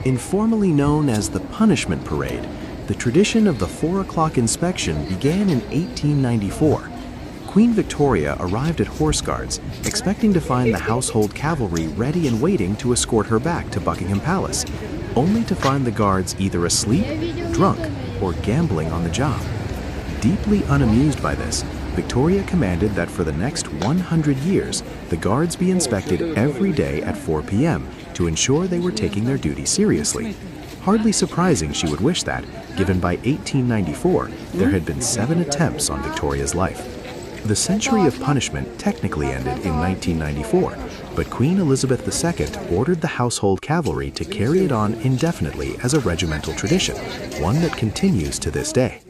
Informally known as the Punishment Parade, the tradition of the 4 o'clock inspection began in 1894. Queen Victoria arrived at Horse Guards, expecting to find the household cavalry ready and waiting to escort her back to Buckingham Palace, only to find the guards either asleep, drunk, or gambling on the job. Deeply unamused by this, Victoria commanded that for the next 100 years, the guards be inspected every day at 4 p.m. to ensure they were taking their duty seriously. Hardly surprising she would wish that, given by 1894, there had been 7 attempts on Victoria's life. The century of punishment technically ended in 1994, but Queen Elizabeth II ordered the household cavalry to carry it on indefinitely as a regimental tradition, one that continues to this day.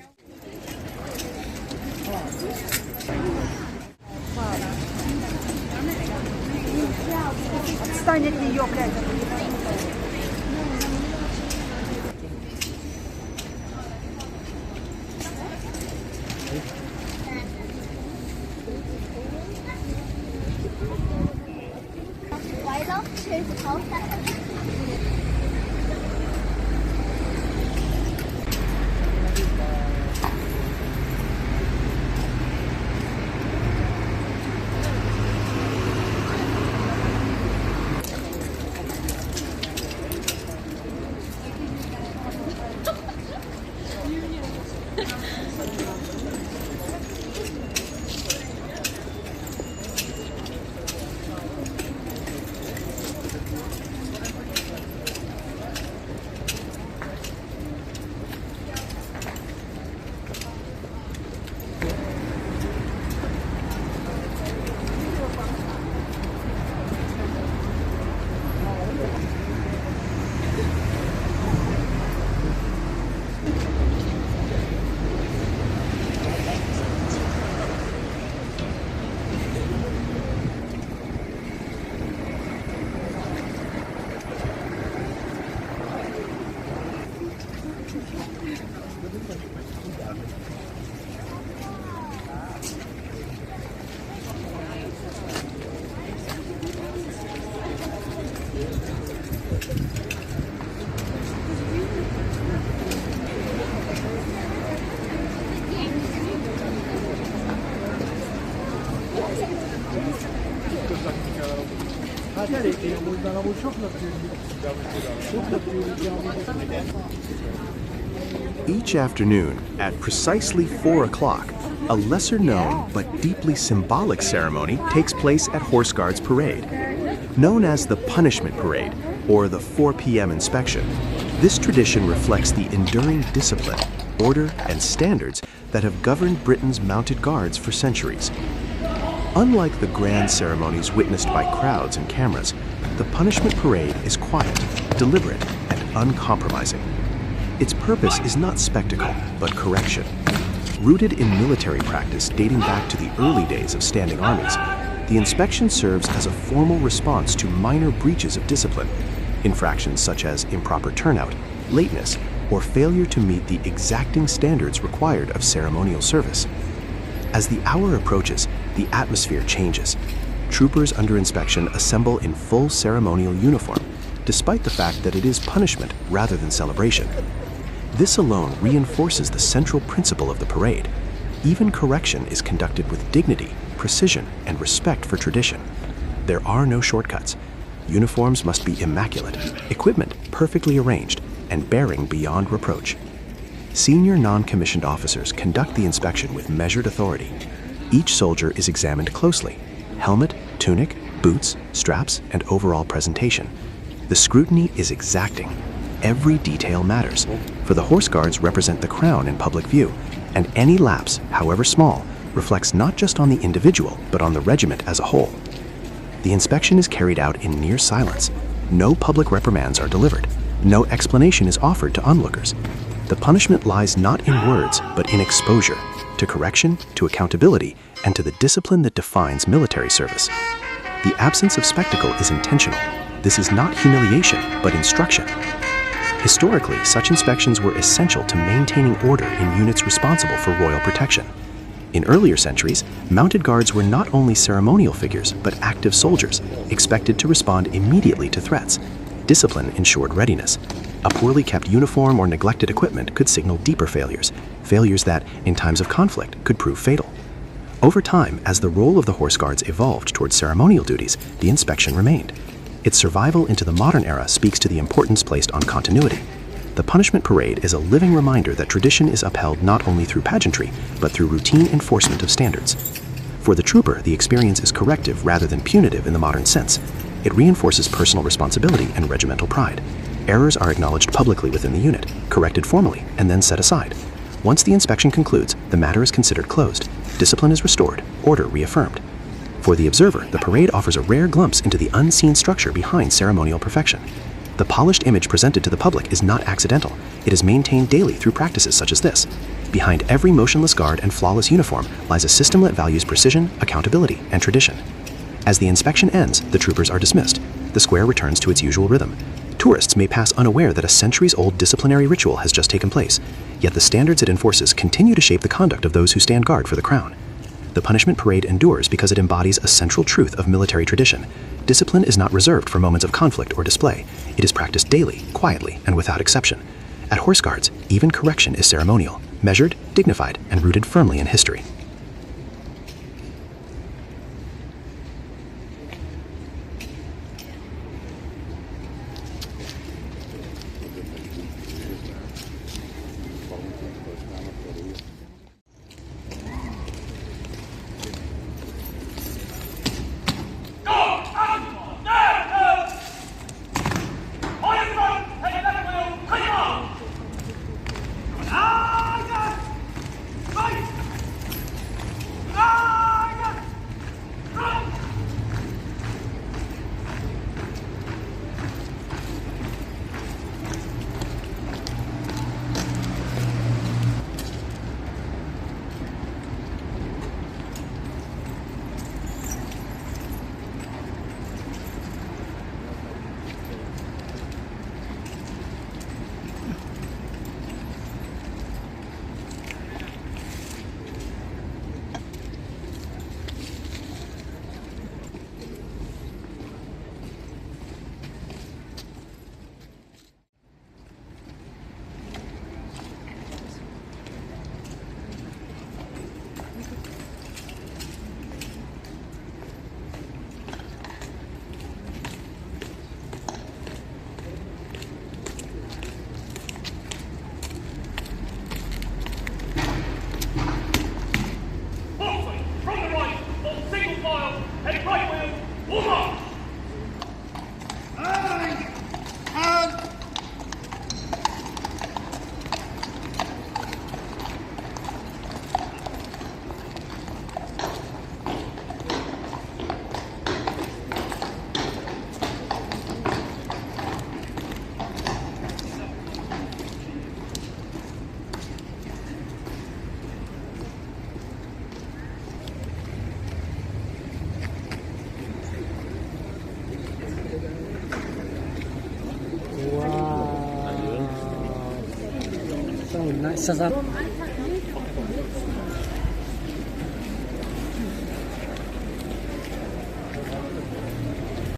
Each afternoon, at precisely 4 o'clock, a lesser-known but deeply symbolic ceremony takes place at Horse Guards Parade. Known as the Punishment Parade, or the 4 p.m. inspection, this tradition reflects the enduring discipline, order, and standards that have governed Britain's mounted guards for centuries. Unlike the grand ceremonies witnessed by crowds and cameras, the Punishment Parade is quiet, deliberate, and uncompromising. Its purpose is not spectacle, but correction. Rooted in military practice dating back to the early days of standing armies, the inspection serves as a formal response to minor breaches of discipline, infractions such as improper turnout, lateness, or failure to meet the exacting standards required of ceremonial service. As the hour approaches, the atmosphere changes. Troopers under inspection assemble in full ceremonial uniform, despite the fact that it is punishment rather than celebration. This alone reinforces the central principle of the parade. Even correction is conducted with dignity, precision, and respect for tradition. There are no shortcuts. Uniforms must be immaculate, equipment perfectly arranged, and bearing beyond reproach. Senior non-commissioned officers conduct the inspection with measured authority. Each soldier is examined closely: helmet, tunic, boots, straps, and overall presentation. The scrutiny is exacting. Every detail matters, for the Horse Guards represent the crown in public view, and any lapse, however small, reflects not just on the individual, but on the regiment as a whole. The inspection is carried out in near silence. No public reprimands are delivered. No explanation is offered to onlookers. The punishment lies not in words, but in exposure, to correction, to accountability, and to the discipline that defines military service. The absence of spectacle is intentional. This is not humiliation, but instruction. Historically, such inspections were essential to maintaining order in units responsible for royal protection. In earlier centuries, mounted guards were not only ceremonial figures, but active soldiers, expected to respond immediately to threats. Discipline ensured readiness. A poorly kept uniform or neglected equipment could signal deeper failures, failures that, in times of conflict, could prove fatal. Over time, as the role of the Horse Guards evolved towards ceremonial duties, the inspection remained. Its survival into the modern era speaks to the importance placed on continuity. The punishment parade is a living reminder that tradition is upheld not only through pageantry, but through routine enforcement of standards. For the trooper, the experience is corrective rather than punitive in the modern sense. It reinforces personal responsibility and regimental pride. Errors are acknowledged publicly within the unit, corrected formally, and then set aside. Once the inspection concludes, the matter is considered closed. Discipline is restored, order reaffirmed. For the observer, the parade offers a rare glimpse into the unseen structure behind ceremonial perfection. The polished image presented to the public is not accidental. It is maintained daily through practices such as this. Behind every motionless guard and flawless uniform lies a system that values precision, accountability, and tradition. As the inspection ends, the troopers are dismissed. The square returns to its usual rhythm. Tourists may pass unaware that a centuries-old disciplinary ritual has just taken place, yet the standards it enforces continue to shape the conduct of those who stand guard for the crown. The punishment parade endures because it embodies a central truth of military tradition. Discipline is not reserved for moments of conflict or display. It is practiced daily, quietly, and without exception. At Horse Guards, even correction is ceremonial, measured, dignified, and rooted firmly in history. So nice.